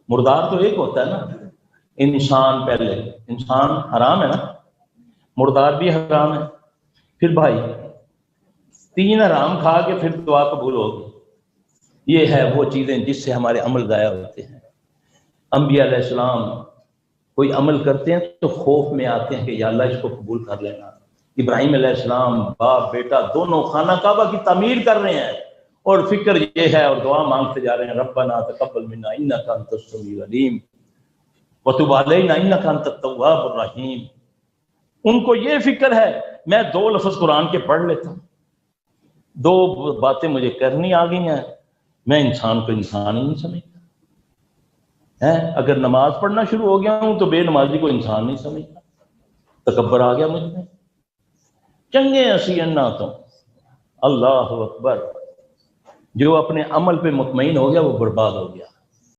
مردار تو ایک ہوتا ہے نا، انسان پہلے، انسان حرام ہے نا، مردار بھی حرام ہے. پھر بھائی 3 حرام کھا کے پھر دعا قبول ہوگی. یہ ہے وہ چیزیں جس سے ہمارے عمل ضائع ہوتے ہیں. انبیاء علیہ السلام کوئی عمل کرتے ہیں تو خوف میں آتے ہیں کہ یا اللہ اس کو قبول کر لینا. ابراہیم علیہ السلام باپ بیٹا دونوں خانہ کعبہ کی تعمیر کر رہے ہیں اور فکر یہ ہے اور دعا مانگتے جا رہے ہیں ربنا تقبل منا انک انت السمیع العلیم وتب علینا انک انت التواب الرحیم. ان کو یہ فکر ہے میں 2 لفظ قرآن کے پڑھ لیتا ہوں، 2 باتیں مجھے کرنی آ گئی ہیں، میں انسان کو انسان ہی نہیں سمجھتا. اگر نماز پڑھنا شروع ہو گیا ہوں تو بے نمازی کو انسان نہیں سمجھتا. تکبر آ گیا مجھ میں. چنگے اسی انا تو اللہ اکبر. جو اپنے عمل پہ مطمئن ہو گیا وہ برباد ہو گیا.